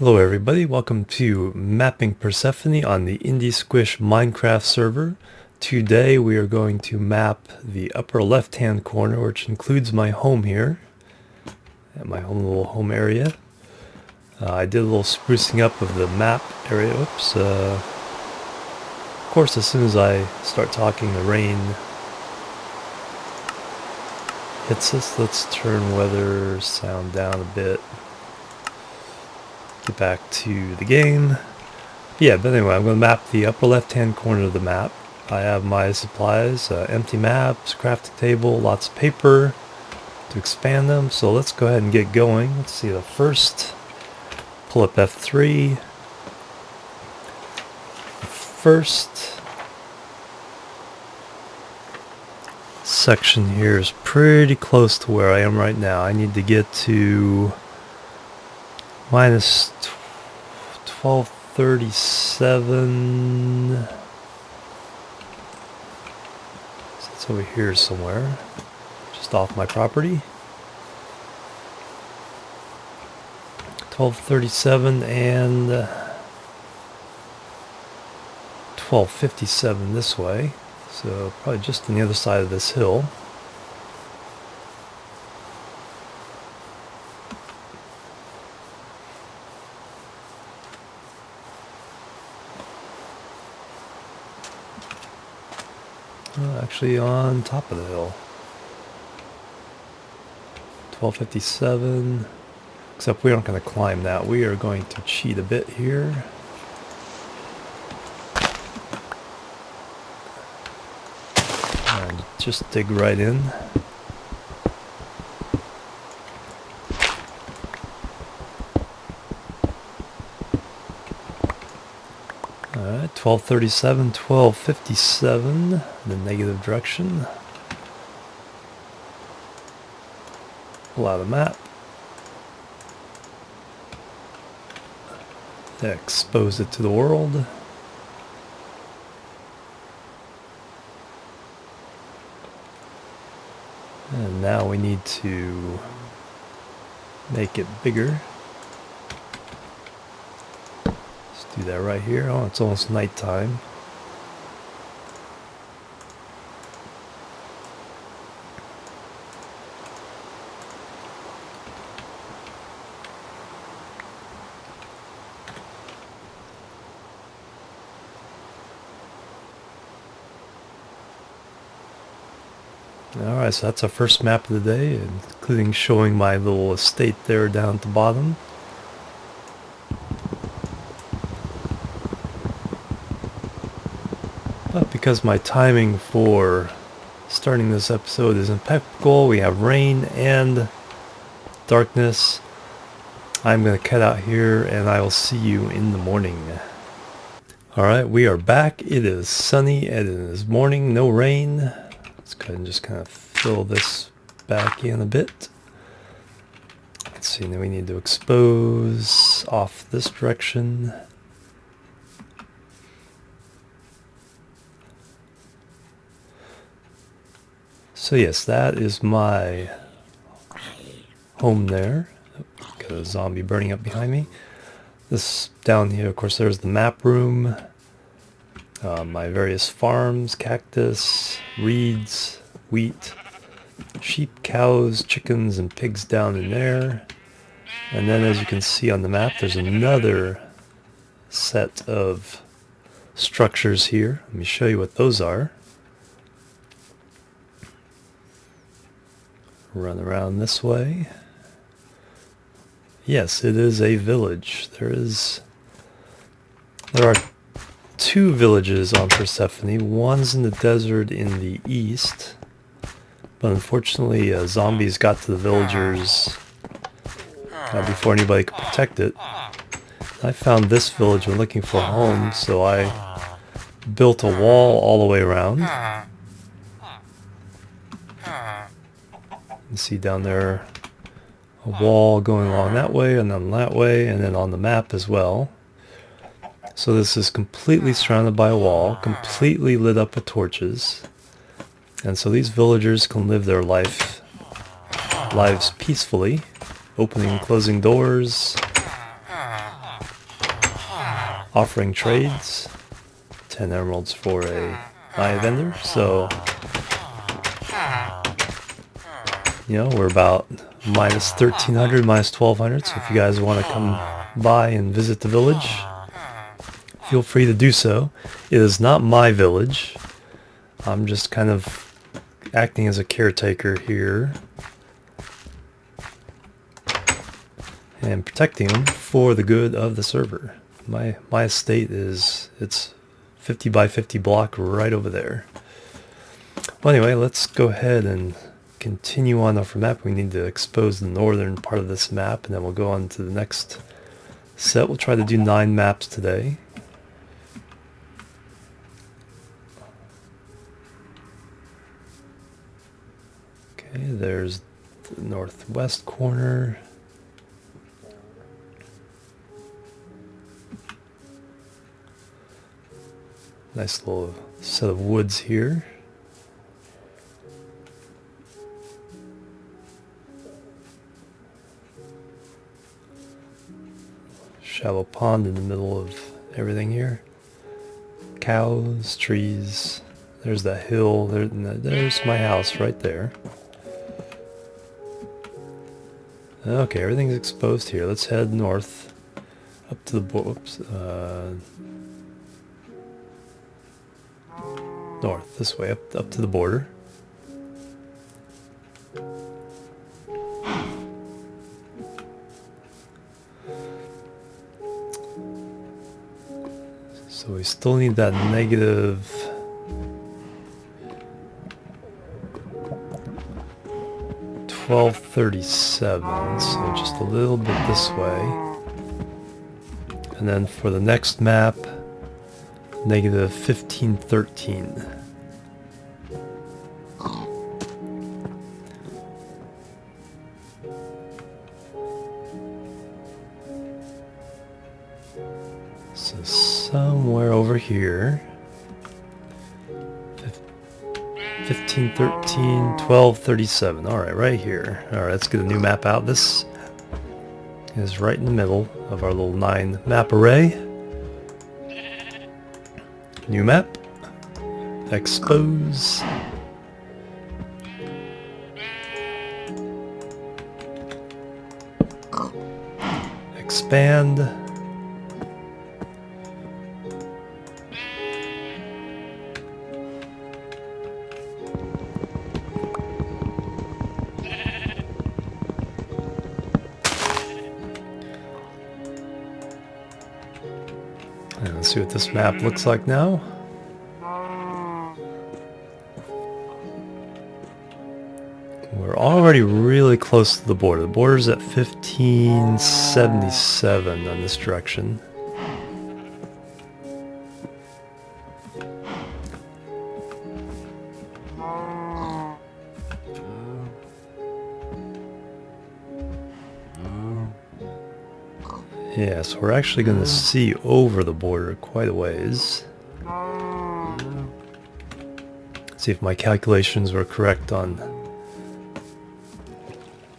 Hello everybody, welcome to Mapping Persephone on the Indie Squish Minecraft server. Today we are going to map the upper left hand corner, which includes my home here, and my little home area. I did a little sprucing up of the map area. Oops. Of course, as soon as I start talking, the rain hits us. Let's turn weather sound down a bit. Get back to the game. Yeah, but anyway, I'm going to map the upper left hand corner of the map. I have my supplies, empty maps, crafting table, lots of paper to expand them. So let's go ahead and get going. Let's see, the first, pull up F3. The first section here is pretty close to where I am right now. I need to get to minus 1237. So it's over here somewhere, just off my property. 1237 and 1257 this way. So probably just on the other side of this hill. Actually on top of the hill. 1257. Except we aren't going to climb that. We are going to cheat a bit here. And just dig right in. Alright, 1237, 1257, the negative direction. Pull out a map. Expose it to the world. And now we need to make it bigger. Do that right here. Oh, it's almost nighttime. Alright, so that's our first map of the day, including showing my little estate there down at the bottom. But because my timing for starting this episode is impeccable, we have rain and darkness, I'm going to cut out here and I will see you in the morning. Alright, we are back. It is sunny and it is morning, no rain. Let's go ahead and just kind of fill this back in a bit. Let's see, now we need to expose off this direction. So yes, that is my home there. Got a zombie burning up behind me. This down here, of course, there's the map room. My various farms, cactus, reeds, wheat, sheep, cows, chickens, and pigs down in there. And then as you can see on the map, there's another set of structures here. Let me show you what those are. Run around this way. Yes, it is a village. There are two villages on Persephone. One's in the desert in the east, but unfortunately zombies got to the villagers before anybody could protect it. I found this village when looking for a home, so I built a wall all the way around. You see down there a wall going along that way and then that way, and then on the map as well. So this is completely surrounded by a wall, completely lit up with torches. And so these villagers can live their lives peacefully, opening and closing doors, offering trades. 10 emeralds for a Maya vendor. So, you know, we're about minus 1300, minus 1200. So if you guys want to come by and visit the village, feel free to do so. It is not my village. I'm just kind of acting as a caretaker here and protecting them for the good of the server. My estate it's 50 by 50 block right over there. Well, anyway, let's go ahead and continue on off our map. We need to expose the northern part of this map, and then we'll go on to the next set. We'll try to do 9 maps today. Okay, there's the northwest corner. Nice little set of woods here. Shallow pond in the middle of everything here. Cows, trees. There's that hill. There's my house right there. Okay, everything's exposed here. Let's head north up to the north, this way, up to the border. So we still need that negative 1237, so just a little bit this way. And then for the next map, negative 1513. So somewhere over here, 1513, 1237. Alright, right here. Alright, let's get a new map out. This is right in the middle of our little 9 map array. New map. Expose. Expand. And let's see what this map looks like now. We're already really close to the border. The border's at 1577 on this direction. Yeah, so we're actually going to see over the border quite a ways. See if my calculations were correct on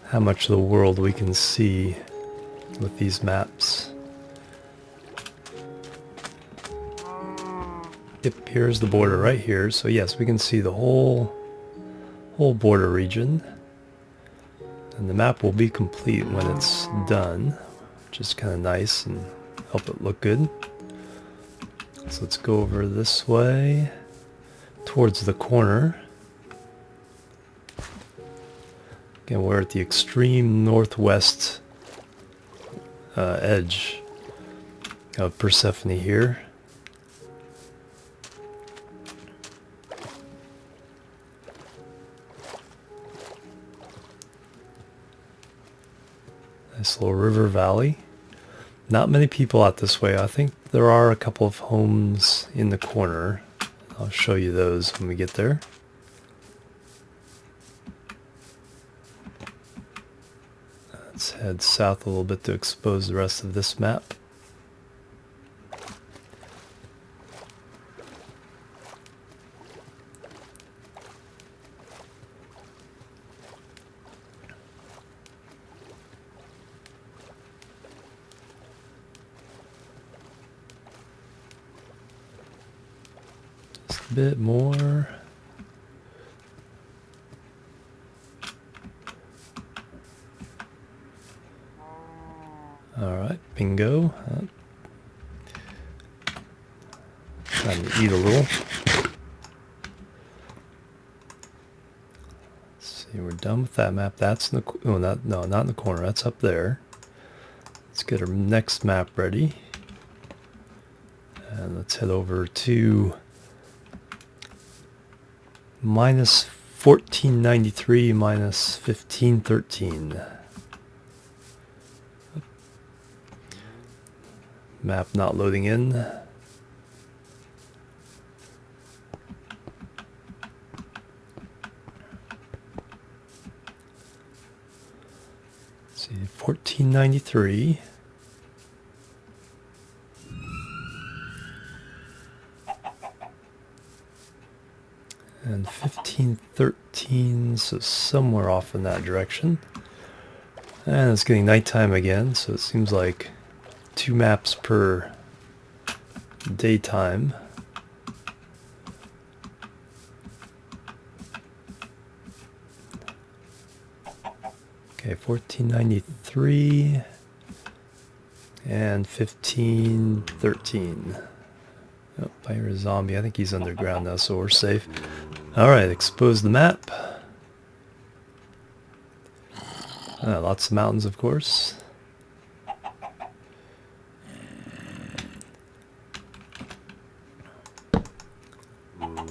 how much of the world we can see with these maps. Yep, here's the border right here. So yes, we can see the whole border region. And the map will be complete when it's done, which is kind of nice and help it look good. So let's go over this way towards the corner. Again, we're at the extreme northwest edge of Persephone here. Nice little river valley. Not many people out this way. I think there are a couple of homes in the corner. I'll show you those when we get there. Let's head south a little bit to expose the rest of this map. a bit more. Alright, bingo. Time to eat a little. Let's see, we're done with that map. That's in the... Oh, not in the corner. That's up there. Let's get our next map ready. And let's head over to minus 1493 minus 1513. Map not loading in. Let's see, 1493. And 1513, so somewhere off in that direction. And it's getting nighttime again, so it seems like 2 maps per daytime. Okay, 1493 and 1513. Oh, I hear a zombie. I think he's underground now, so we're safe. Alright, expose the map. Lots of mountains, of course.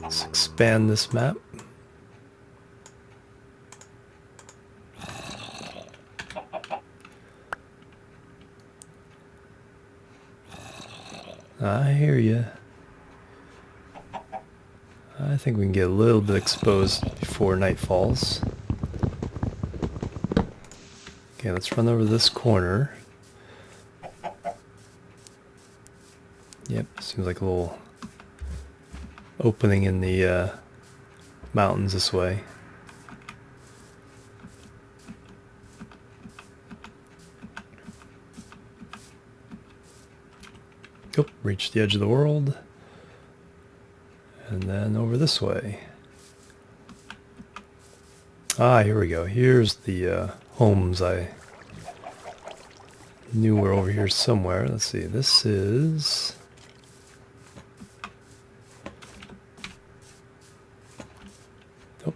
Let's expand this map. I hear you. I think we can get a little bit exposed before night falls. Okay, let's run over this corner. Yep, seems like a little opening in the mountains this way. Oh, reached the edge of the world. And then over this way. Ah, here we go. Here's the homes. I knew were over here somewhere. Let's see. This is... Oh.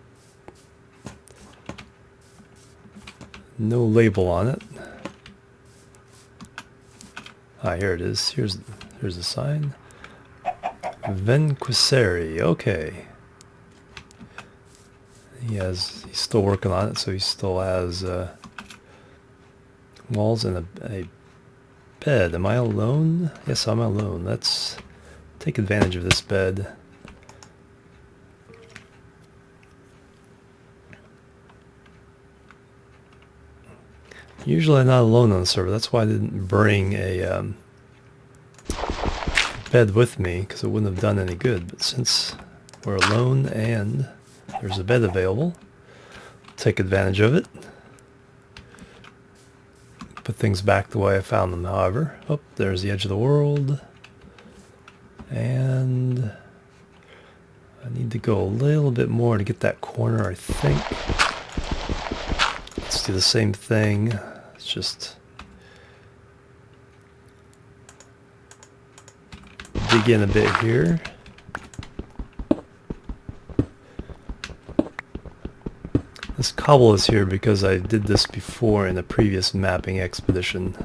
No label on it. Ah, here it is. Here's the sign. Venquiseri, okay. He's still working on it, so he still has walls and a bed. Am I alone? Yes, I'm alone. Let's take advantage of this bed. Usually I'm not alone on the server. That's why I didn't bring a bed with me, because it wouldn't have done any good. But since we're alone and there's a bed available, take advantage of it. Put things back the way I found them, however. Oh, there's the edge of the world. And I need to go a little bit more to get that corner, I think. Let's do the same thing. It's just dig in a bit here. This cobble is here because I did this before in a previous mapping expedition.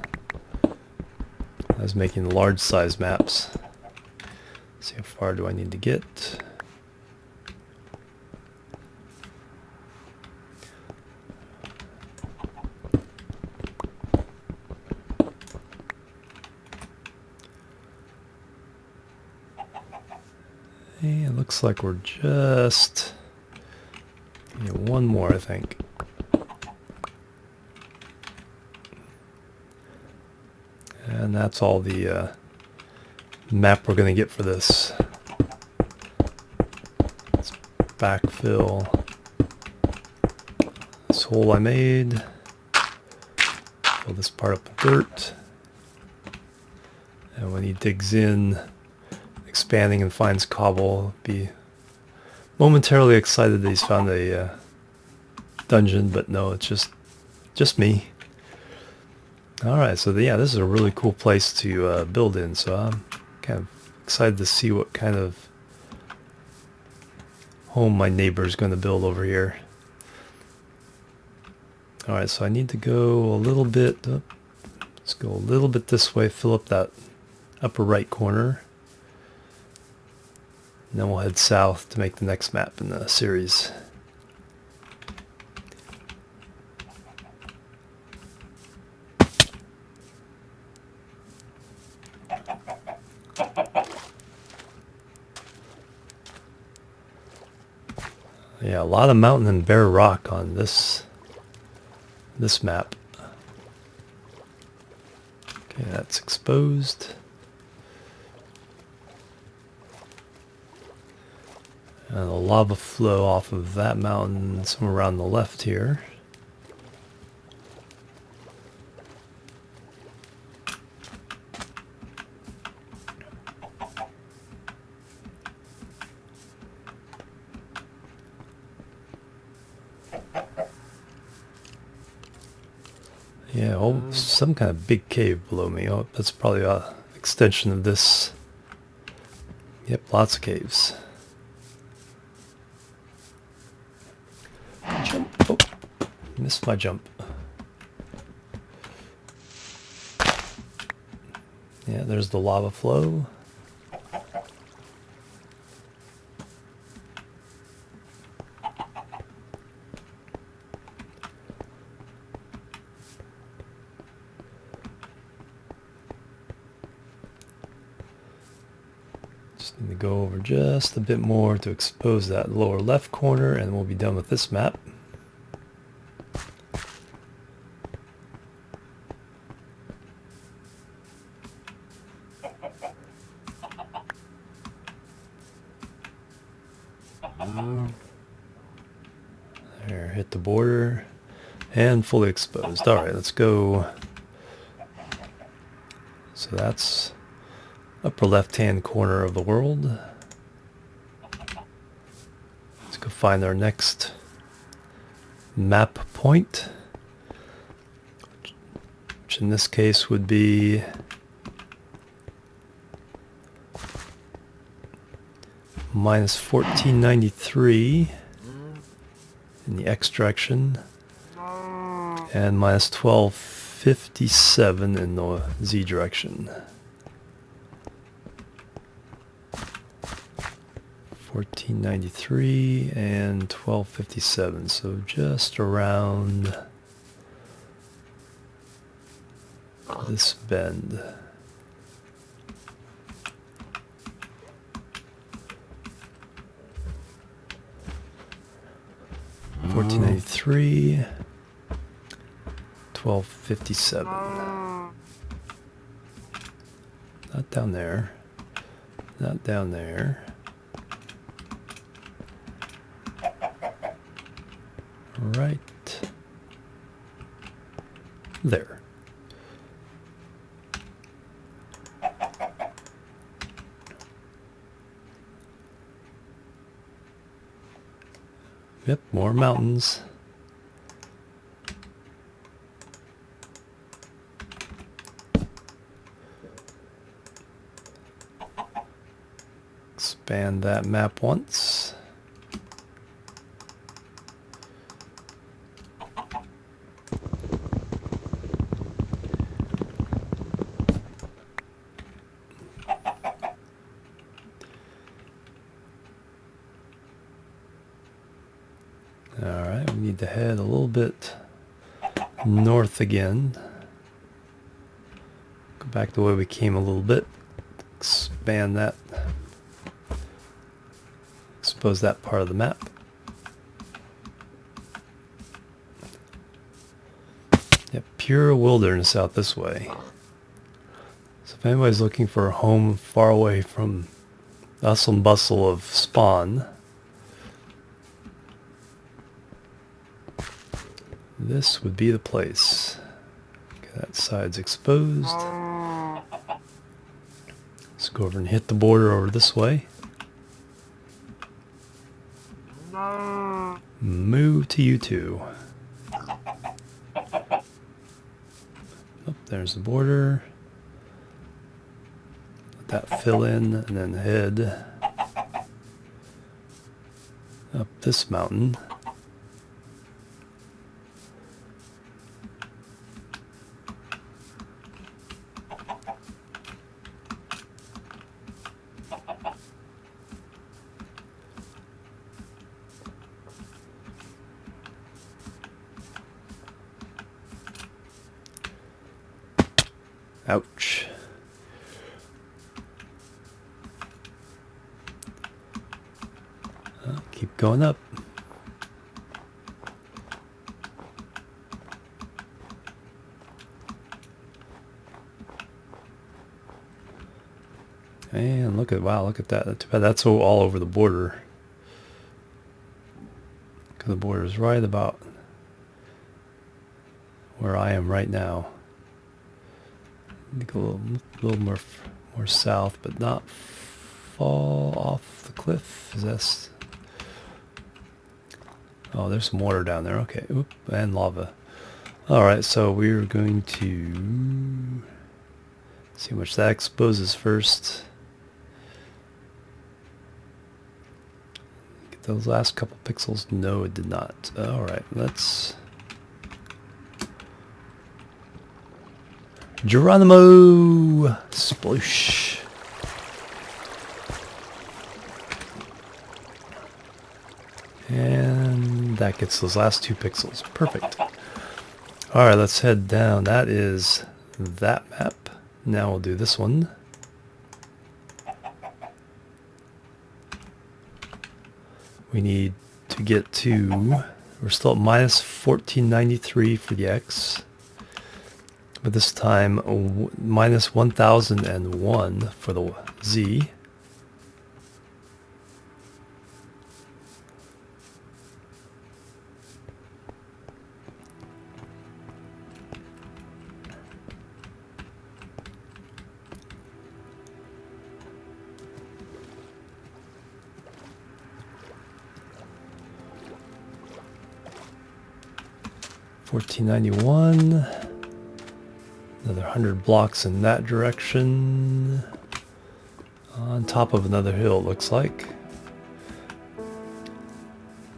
I was making large size maps. Let's see, how far do I need to get? And it looks like we're just one more, I think. And that's all the map we're going to get for this. Let's backfill this hole I made. Fill this part up with dirt. And when he digs in, expanding and finds cobble, be momentarily excited that he's found a dungeon, but no, it's just me. Alright, so yeah, this is a really cool place to build in, so I'm kind of excited to see what kind of home my neighbor is going to build over here. Alright, so I need to go a little bit, let's go a little bit this way, fill up that upper right corner. And then we'll head south to make the next map in the series. Yeah, a lot of mountain and bare rock on this map. Okay, that's exposed. And the lava flow off of that mountain somewhere around the left here. Yeah, oh, some kind of big cave below me. Oh, that's probably an extension of this. Yep, lots of caves. Jump. Oh, missed my jump. Yeah, there's the lava flow. Just need to go over just a bit more to expose that lower left corner, and we'll be done with this map. There, hit the border, and fully exposed. Alright, let's go. So that's upper left-hand corner of the world. Let's go find our next map point, which in this case would be minus 1493 in the X direction and minus 1257 in the Z direction. 1493 and 1257, so just around this bend. $14.93, $12.57. Not down there. Not down there. Right there. Yep, more mountains. Expand that map once. Alright, we need to head a little bit north again. Go back the way we came a little bit. Expand that. Expose that part of the map. Yep, pure wilderness out this way. So if anybody's looking for a home far away from the hustle and bustle of spawn, this would be the place. Okay, that side's exposed. Let's go over and hit the border over this way. Move to you two. Oh, there's the border. Let that fill in and then head up this mountain. Ouch. Keep going up. And look at, wow, look at that. Too bad that's all over the border. Because the border is right about where I am right now. Go a little more south, but not fall off the cliff. Is that? Oh, there's some water down there. Okay, oop, and lava. All right, so we're going to see how much that exposes first. Get those last couple pixels. No, it did not. All right, let's. Geronimo! Sploosh. And that gets those last 2 pixels. Perfect. Alright, let's head down. That is that map. Now we'll do this one. We need to get to... We're still at minus 1493 for the X. But this time, minus 1001 for the Z. $14.91. Another 100 blocks in that direction. On top of another hill, it looks like.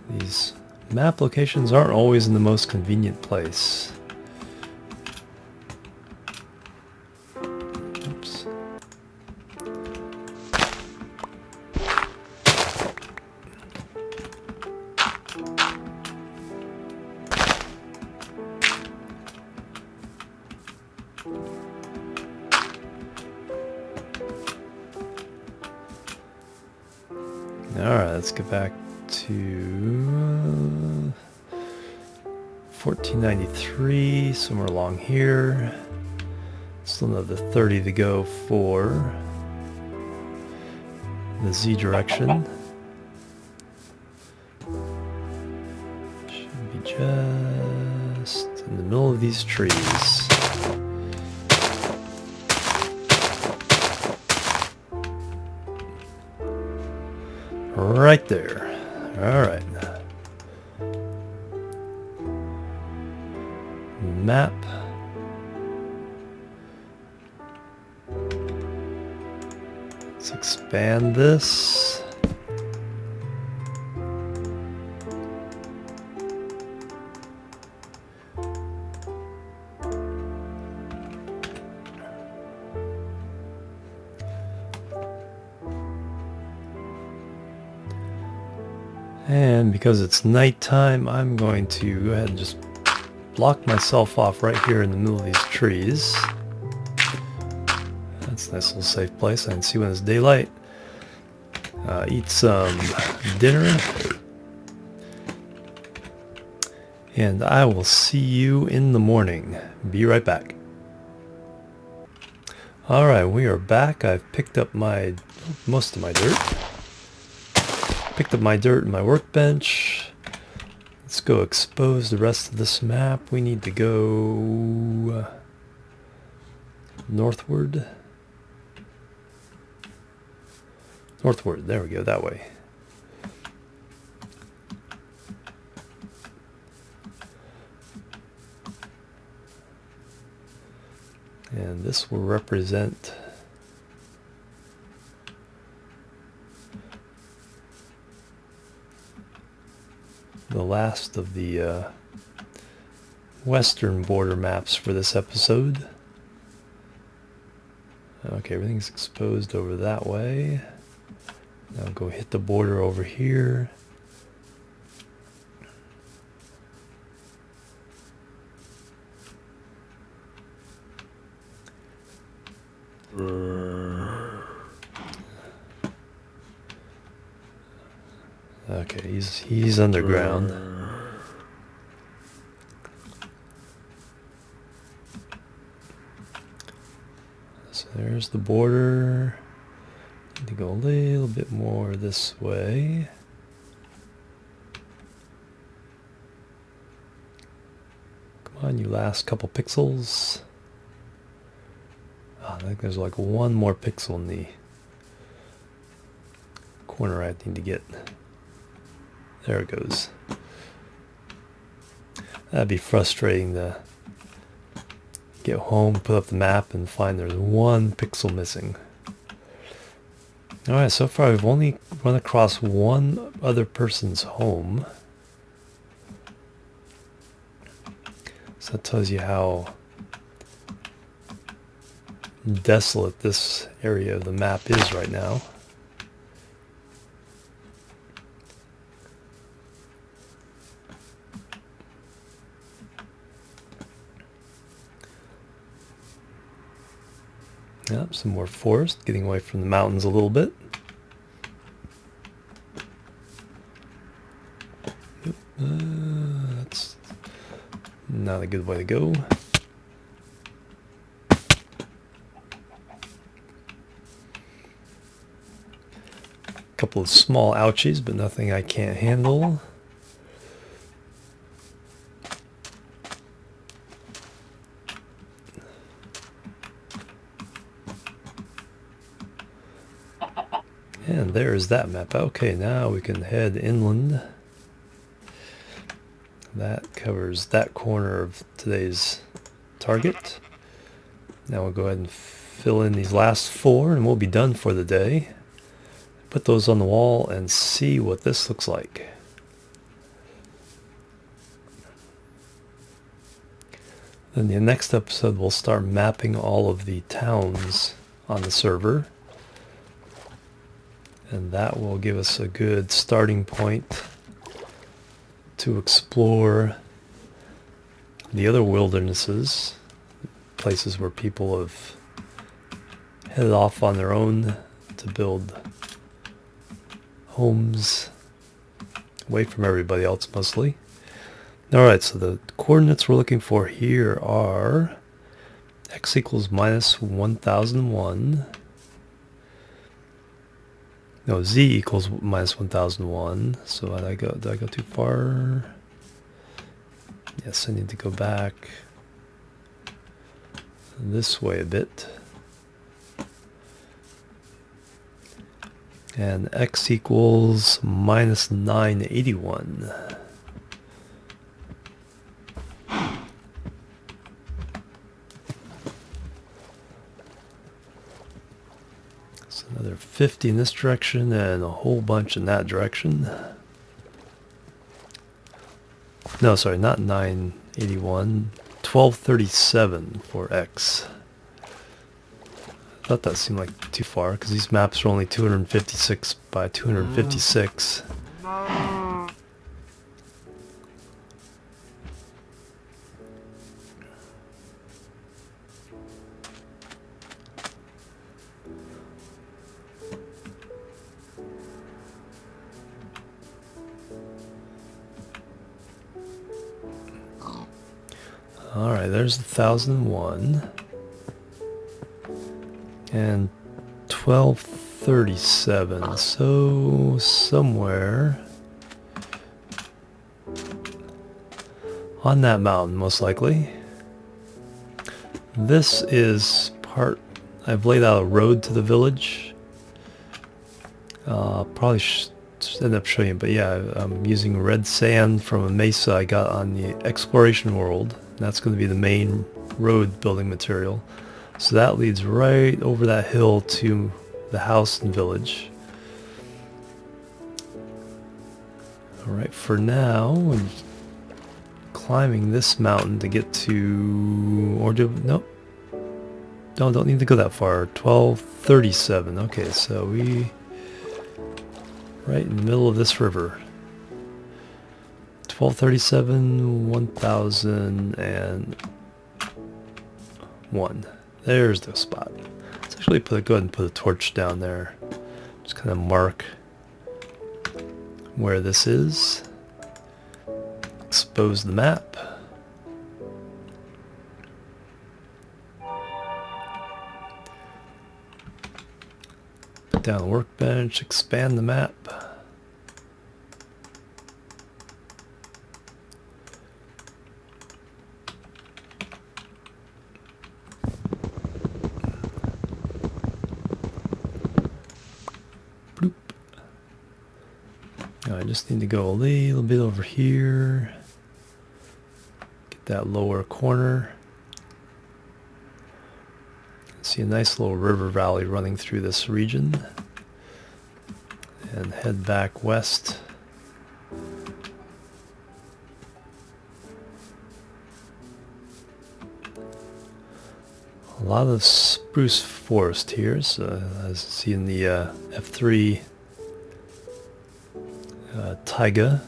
These map locations aren't always in the most convenient place. Oops. Alright, let's get back to 1493, somewhere along here. Still another 30 to go for the Z direction. Should be just in the middle of these trees. Right there. All right. Map. Let's expand this. And because it's nighttime, I'm going to go ahead and just block myself off right here in the middle of these trees. That's a nice little safe place. I can see when it's daylight. Eat some dinner. And I will see you in the morning. Be right back. Alright, we are back. I've picked up most of my dirt. Picked up my dirt and my workbench. Let's go expose the rest of this map. We need to go northward. Northward, there we go, that way. And this will represent the last of the western border maps for this episode. Okay, everything's exposed over that way. Now go hit the border over here. Okay, he's underground. So there's the border. Need to go a little bit more this way. Come on, you last couple pixels. Oh, I think there's like one more pixel in the corner I need to get. There it goes. That'd be frustrating to get home, put up the map, and find there's one pixel missing. Alright, so far we've only run across one other person's home. So that tells you how desolate this area of the map is right now. Yep, some more forest, getting away from the mountains a little bit. Yep, that's not a good way to go. Couple of small ouchies, but nothing I can't handle. And there's that map. Okay, now we can head inland. That covers that corner of today's target. Now we'll go ahead and fill in these last four and we'll be done for the day. Put those on the wall and see what this looks like. Then the next episode we'll start mapping all of the towns on the server. And that will give us a good starting point to explore the other wildernesses, places where people have headed off on their own to build homes away from everybody else mostly. Alright, so the coordinates we're looking for here are x equals minus 1001. No, z equals minus 1001. So did I go too far? Yes, I need to go back this way a bit. And x equals minus 981. Another 50 in this direction and a whole bunch in that direction. No, sorry, not 981. 1237 for X. I thought that seemed like too far because these maps are only 256 by 256. Alright, there's 1001 and 1237, so somewhere on that mountain most likely. This is part, I've laid out a road to the village. Probably end up showing you, but yeah, I'm using red sand from a mesa I got on the exploration world. That's going to be the main road building material. So that leads right over that hill to the house and village. Alright, for now, I'm climbing this mountain to get to... or do... nope. No, don't need to go that far. 1237. Okay, so we... right in the middle of this river. 1237, 1001. There's the spot. Let's actually go ahead and put a torch down there. Just kind of mark where this is. Expose the map. Put down the workbench, expand the map. Bloop. Now I just need to go a little bit over here. Get that lower corner. See a nice little river valley running through this region. And head back west. A lot of spruce forest here, so as you see in the F3 taiga.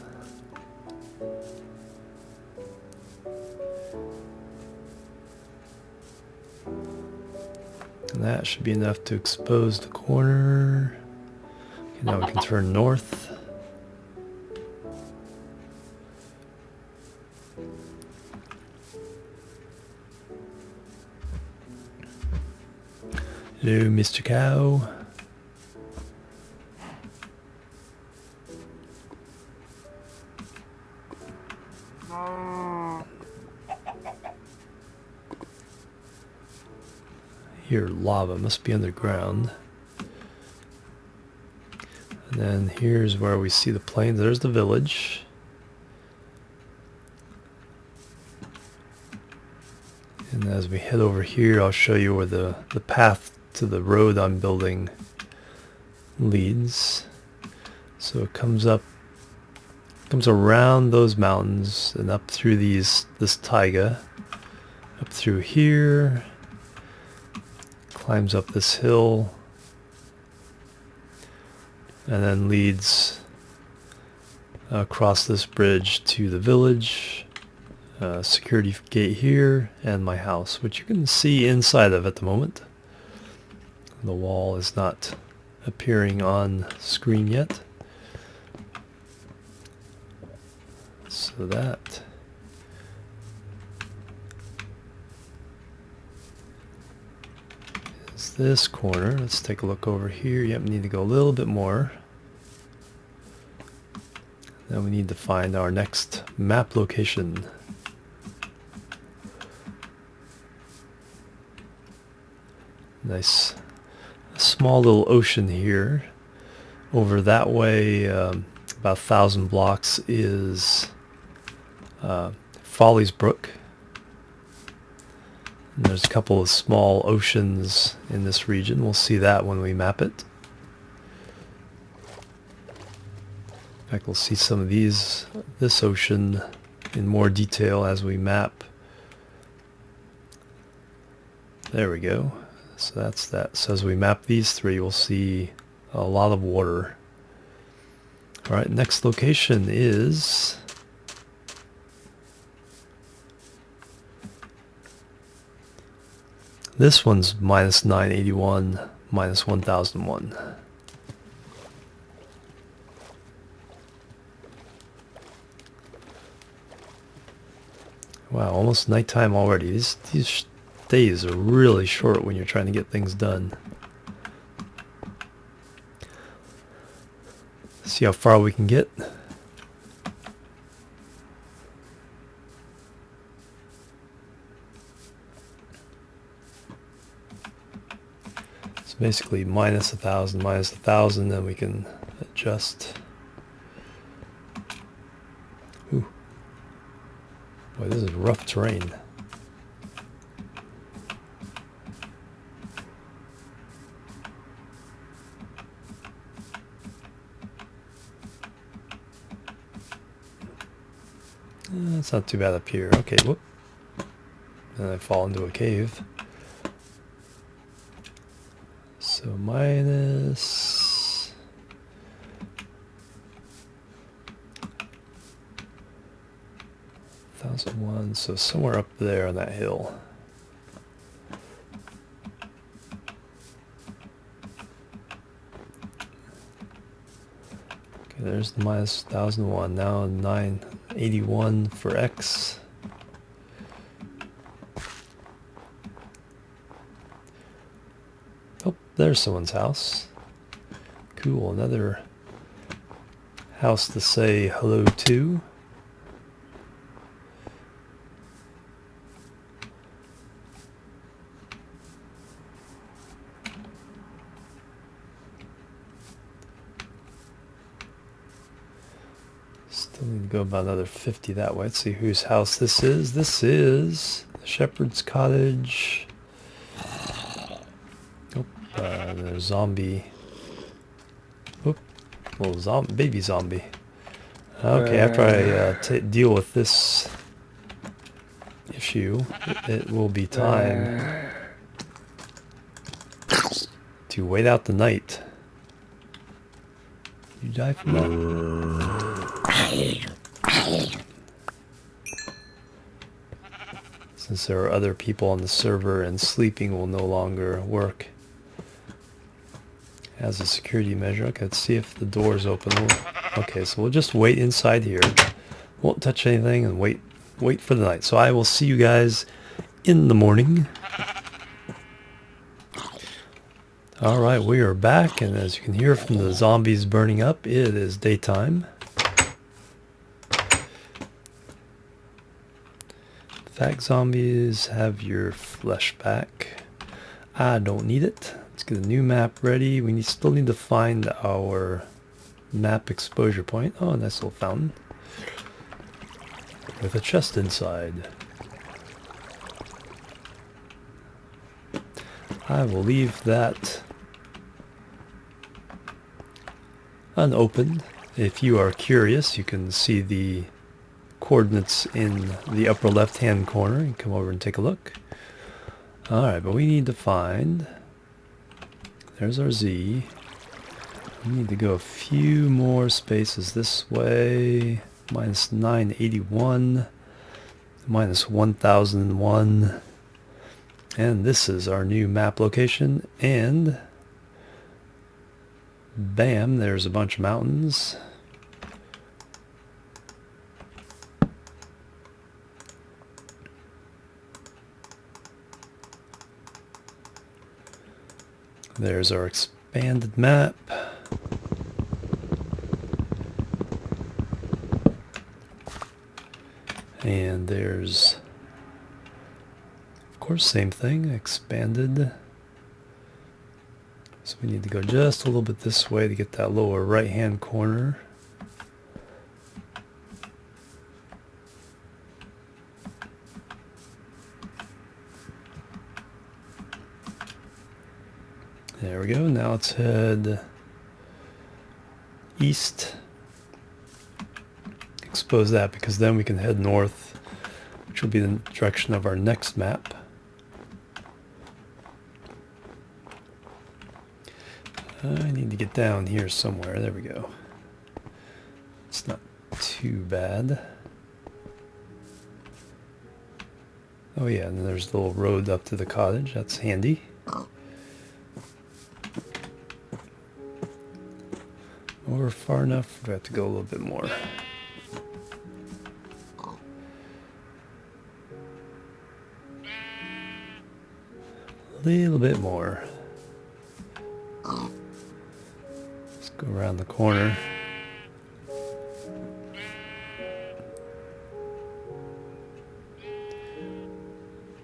And that should be enough to expose the corner. Okay, now we can turn north. Hello, Mr. Cow. Here, lava must be underground. And then here's where we see the plains. There's the village. And as we head over here, I'll show you where the path to the road I'm building leads. So it comes around those mountains and up through this taiga, up through here, climbs up this hill, and then leads across this bridge to the village, security gate here, and my house, which you can see inside of at the moment. The wall is not appearing on screen yet. So that is this corner. Let's take a look over here. Yep, we need to go a little bit more. Then we need to find our next map location. Nice small little ocean here. Over that way, about 1,000 blocks, is Follies Brook. And there's a couple of small oceans in this region. We'll see that when we map it. In fact, we'll see some of this ocean in more detail as we map. There we go. So that's that. So as we map these three, we'll see a lot of water. Alright, next location is this one's minus 981, minus 1001. Wow, almost nighttime already. These days are really short when you're trying to get things done. See how far we can get. It's basically minus 1,000, then we can adjust. Ooh. Boy, this is rough terrain. It's not too bad up here. Okay, whoop. Then I fall into a cave. So minus... 1001, so somewhere up there on that hill. Okay, there's the minus 1001. Now 981 for X. Oh, there's someone's house. Cool, another house to say hello to. Still need to go about another 50 that way. Let's see whose house this is. This is the shepherd's cottage. Oh, there's zombie. Oop, little baby zombie. Okay, after I deal with this issue, it will be time to wait out the night. You die from that? Since there are other people on the server and sleeping will no longer work as a security measure. Okay, let's see if the door's open. Okay, so we'll just wait inside here. Won't touch anything and wait for the night. So I will see you guys in the morning. Alright, we are back, and as you can hear from the zombies burning up, it is daytime. In fact, zombies, have your flesh back. I don't need it. Let's get a new map ready. We still need to find our map exposure point. Oh, nice little fountain with a chest inside. I will leave that unopened. If you are curious, you can see the coordinates in the upper left hand corner and come over and take a look. Alright, but we need to find, there's our Z. We need to go a few more spaces this way. Minus 981, minus 1001, and this is our new map location, and bam, there's a bunch of mountains. There's our expanded map. And there's, of course, same thing, expanded. So we need to go just a little bit this way to get that lower right hand corner. There we go. Now let's head east. Expose that, because then we can head north, which will be the direction of our next map. I need to get down here somewhere. There we go. It's not too bad. Oh yeah, and then there's the little road up to the cottage. That's handy. Or far enough, we have to go a little bit more. A little bit more. Let's go around the corner.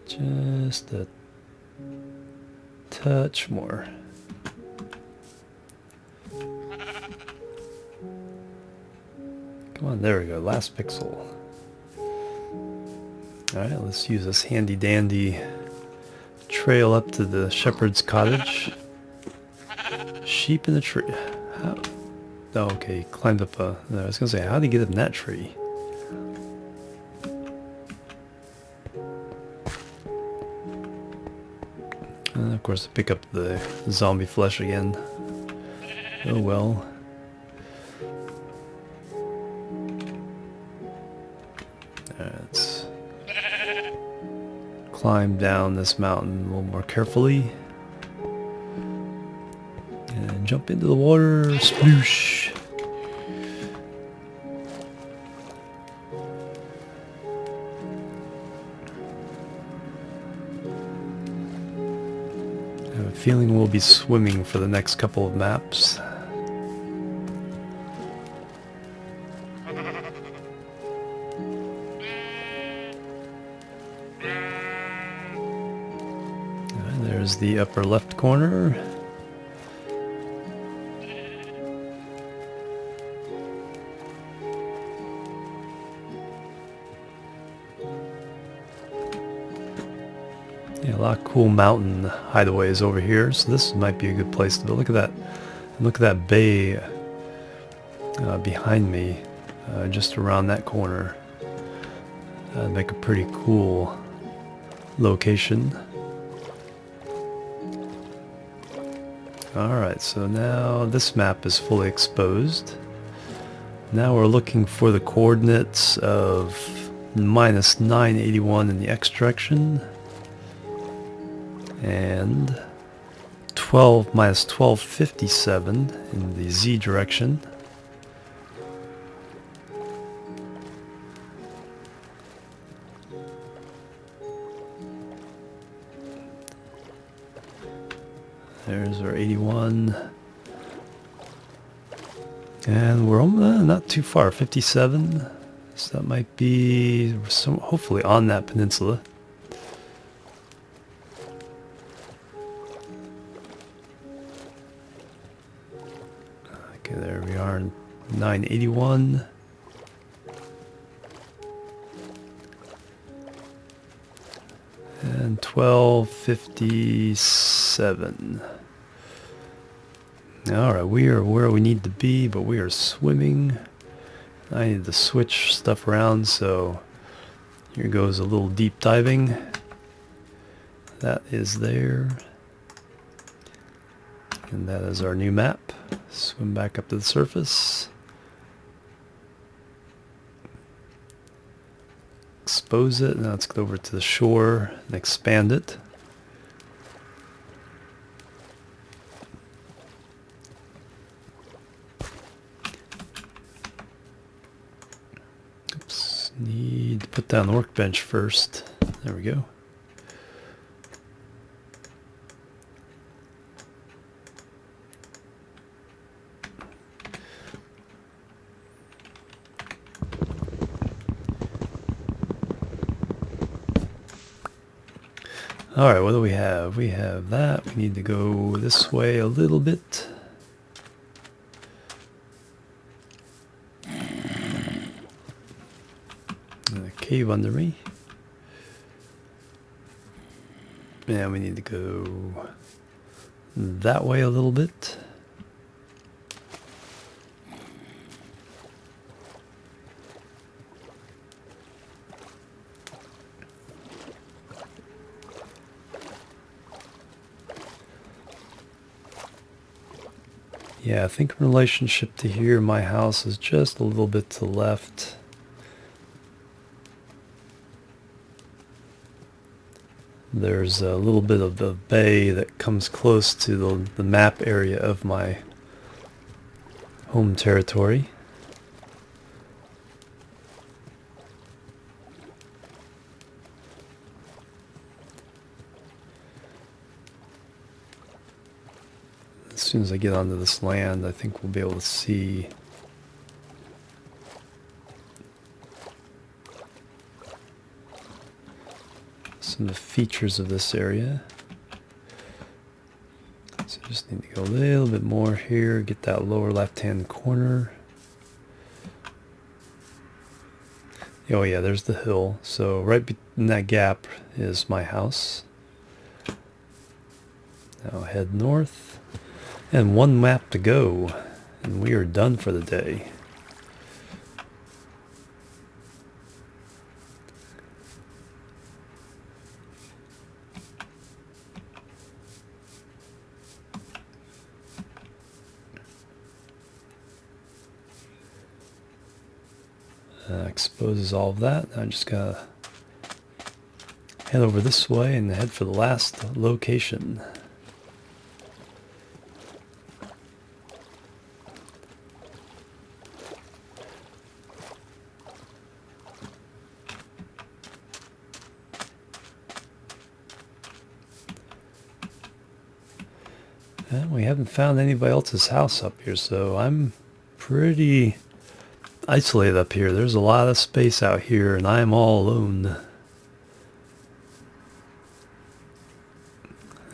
Just a touch more. Come on, there we go, last pixel. Alright, let's use this handy dandy trail up to the shepherd's cottage. Sheep in the tree. How? Oh, okay, he climbed up I was gonna say, how did he get up in that tree? course, to pick up the zombie flesh again. Oh well. Let's climb down this mountain a little more carefully. And jump into the water. Sploosh! I have a feeling we'll be swimming for the next couple of maps. There's the upper left corner. Yeah, a lot of cool mountain hideaways over here, so this might be a good place to build. Look at that! Look at that bay behind me, just around that corner. That'd make a pretty cool location. Alright, so now this map is fully exposed. Now we're looking for the coordinates of minus 981 in the X direction and 12 minus 1257 in the Z direction. There's our 81. And we're not too far, 57. So that might be hopefully on that peninsula. Okay, there we are, 981. And 1257. Alright, we are where we need to be, but we are swimming. I need to switch stuff around, so here goes a little deep diving. That is there. And that is our new map. Swim back up to the surface. Expose it. Now let's go over to the shore and expand it. Oops, need to put down the workbench first. There we go. Alright, what do we have? We have that. We need to go this way a little bit. A cave under me. And we need to go that way a little bit. Yeah, I think in relationship to here, my house is just a little bit to the left. There's a little bit of the bay that comes close to the map area of my home territory. As soon as I get onto this land, I think we'll be able to see some of the features of this area. So just need to go a little bit more here, get that lower left-hand corner. Oh yeah, there's the hill. So right in that gap is my house. Now head north. And one map to go, and we are done for the day. Exposes all of that. I just gotta head over this way and head for the last location. And we haven't found anybody else's house up here, so I'm pretty isolated up here. There's a lot of space out here, and I'm all alone.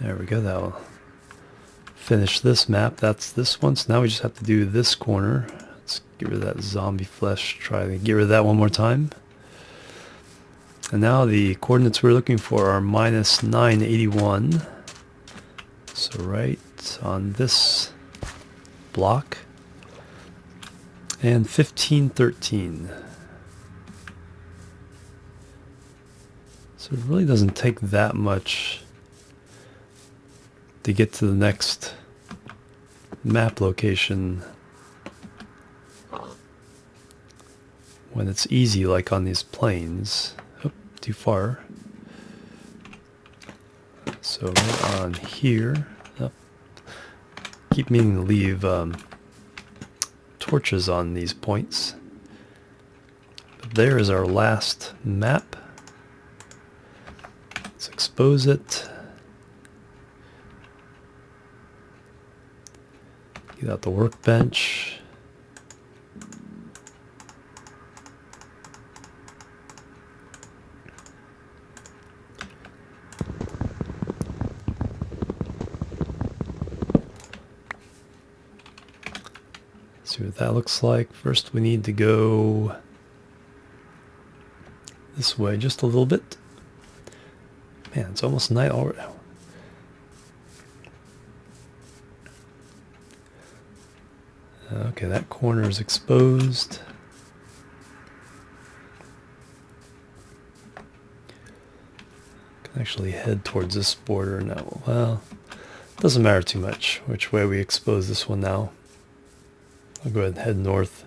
There we go. That'll finish this map. That's this one. So now we just have to do this corner. Let's get rid of that zombie flesh. Try to get rid of that one more time. And now the coordinates we're looking for are minus 981. So right on this block. And 1513. So it really doesn't take that much to get to the next map location when it's easy, like on these plains. Oh, too far. So right on here. Oh, keep meaning to leave torches on these points. But there is our last map. Let's expose it. Get out the workbench. See what that looks like. First we need to go this way just a little bit. Man, it's almost night already. Okay, that corner is exposed. Can actually head towards this border now. Well, doesn't matter too much which way we expose this one now. I'll go ahead and head north.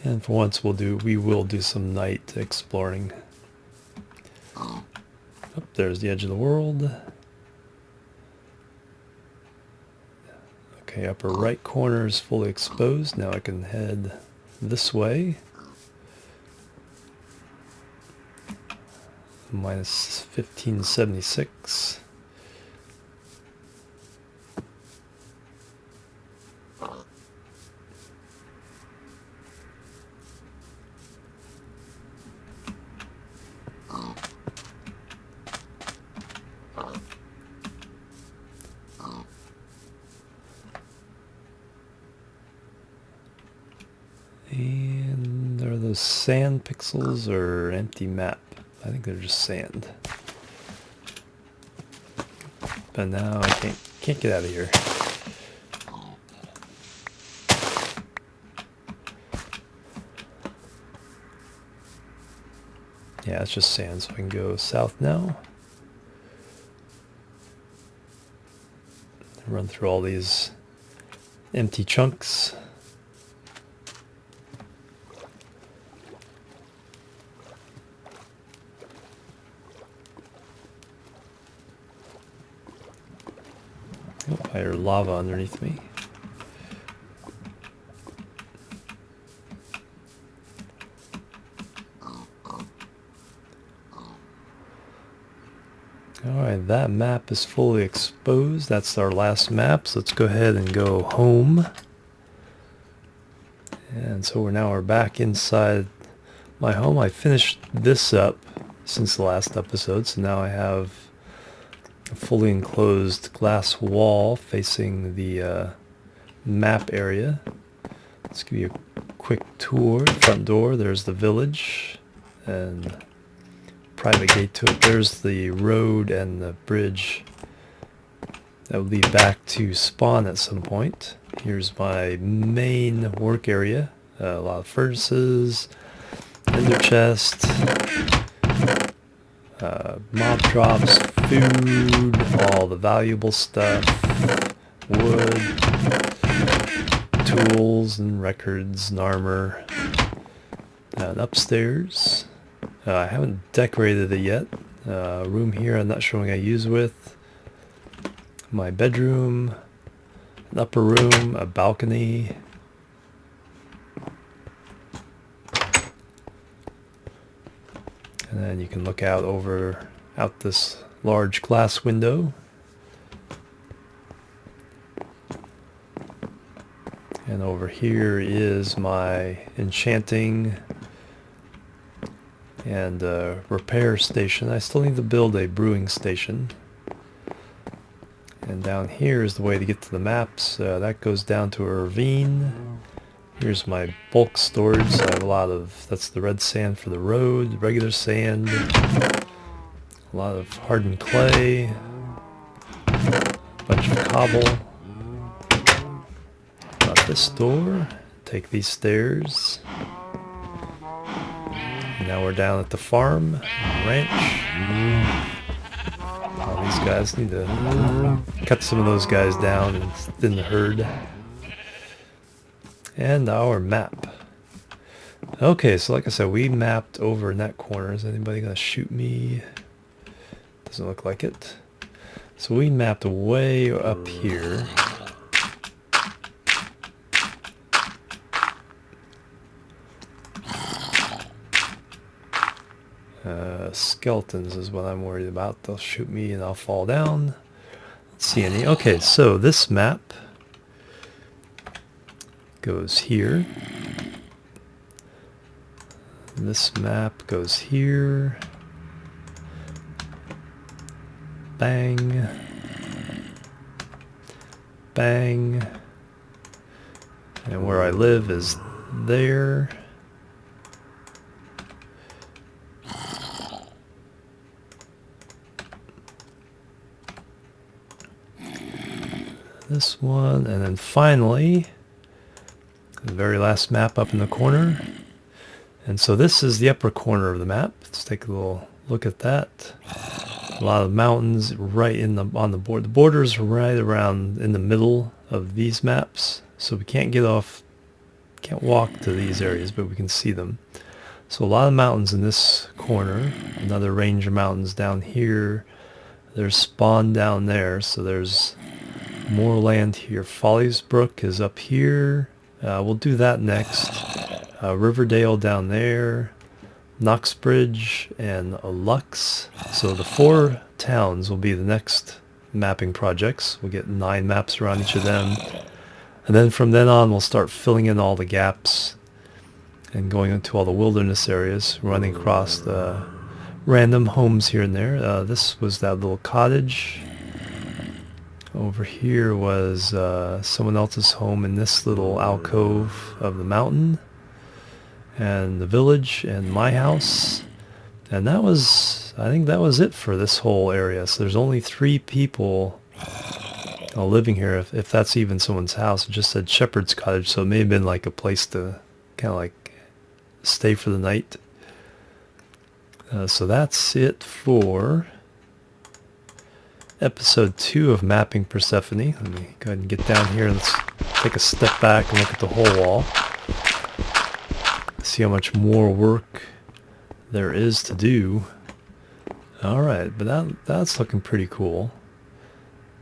And for once we will do some night exploring. Oh, there's the edge of the world. Okay, upper right corner is fully exposed. Now I can head this way. Minus 1576. And are those sand pixels or empty map? I think they're just sand. But now I can't get out of here. Yeah, it's just sand, so I can go south now. Run through all these empty chunks. Oh, I hear lava underneath me. Alright, that map is fully exposed. That's our last map, so let's go ahead and go home. And so we're back inside my home. I finished this up since the last episode, so now I have a fully enclosed glass wall facing the map area. Let's give you a quick tour. Front door, there's the village, and private gate to it. There's the road and the bridge that will lead back to spawn at some point. Here's my main work area. A lot of furnaces, ender chest, mob drops, food, all the valuable stuff, wood, tools and records and armor. And upstairs, I haven't decorated it yet. Room here I'm not sure what I'm going to use with. My bedroom, an upper room, a balcony. And then you can look out this large glass window. And over here is my enchanting and repair station. I still need to build a brewing station. And down here is the way to get to the maps. That goes down to a ravine. Here's my bulk storage. So I have a lot of, that's the red sand for the road, regular sand, a lot of hardened clay, a bunch of cobble. Got this door, take these stairs. And now we're down at the farm, ranch. Oh, these guys need to cut some of those guys down in the herd. And our map. Okay, so like I said, we mapped over in that corner. Is anybody gonna shoot me? Doesn't look like it. So we mapped way up here. Skeletons is what I'm worried about. They'll shoot me and I'll fall down. Let's see any. Okay, so this map goes here. This map goes here. Bang. Bang. And where I live is there. This one, and then finally, the very last map up in the corner. And so this is the upper corner of the map. Let's take a little look at that. A lot of mountains right on the board. The border's right around in the middle of these maps, so we can't walk to these areas, but we can see them. So a lot of mountains in this corner. Another range of mountains down here. There's spawn down there, so there's more land here. Follies Brook is up here. We'll do that next. Riverdale down there. Knoxbridge and Lux. So the 4 towns will be the next mapping projects. We'll get 9 maps around each of them. And then from then on we'll start filling in all the gaps and going into all the wilderness areas, running across the random homes here and there. This was that little cottage. Over here was someone else's home in this little alcove of the mountain. And the village and my house. And that was, I think that was it for this whole area. So there's only 3 people living here, if that's even someone's house. It just said Shepherd's Cottage, so it may have been like a place to kind of like stay for the night. So that's it for episode 2 of Mapping Persephone. Let me go ahead and get down here and let's take a step back and look at the whole wall. See how much more work there is to do. Alright, but that's looking pretty cool.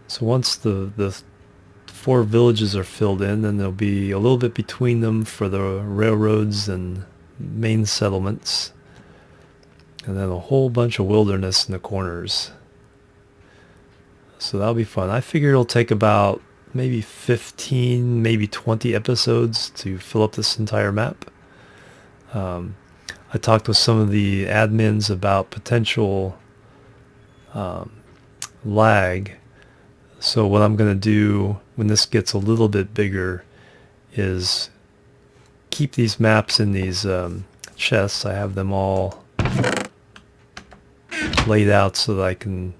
So once the 4 villages are filled in, then there'll be a little bit between them for the railroads and main settlements. And then a whole bunch of wilderness in the corners. So that'll be fun. I figure it'll take about maybe 15, maybe 20 episodes to fill up this entire map. I talked with some of the admins about potential lag. So what I'm going to do when this gets a little bit bigger is keep these maps in these chests. I have them all laid out so that I can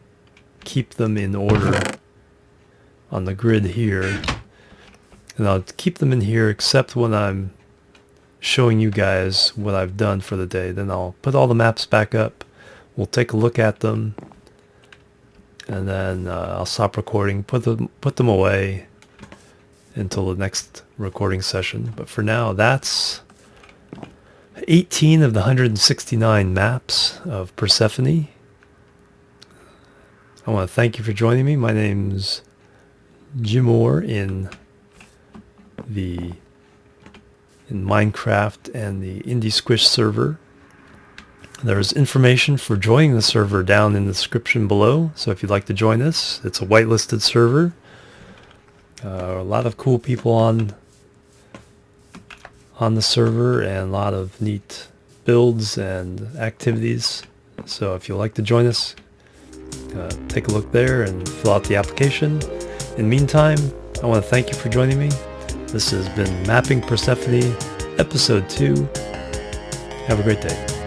keep them in order on the grid here. And I'll keep them in here except when I'm showing you guys what I've done for the day. Then I'll put all the maps back up We'll take a look at them, and then I'll stop recording, put them away until the next recording session. But for now, that's 18 of the 169 maps of Persephone. I want to thank you for joining me. My name's Jimorian in Minecraft and the Indie Squish server. There's information for joining the server down in the description below, so if you'd like to join us, it's a whitelisted server. A lot of cool people on the server and a lot of neat builds and activities. So if you'd like to join us, take a look there and fill out the application. In the meantime, I want to thank you for joining me. This has been Mapping Persephone, Episode 2. Have a great day.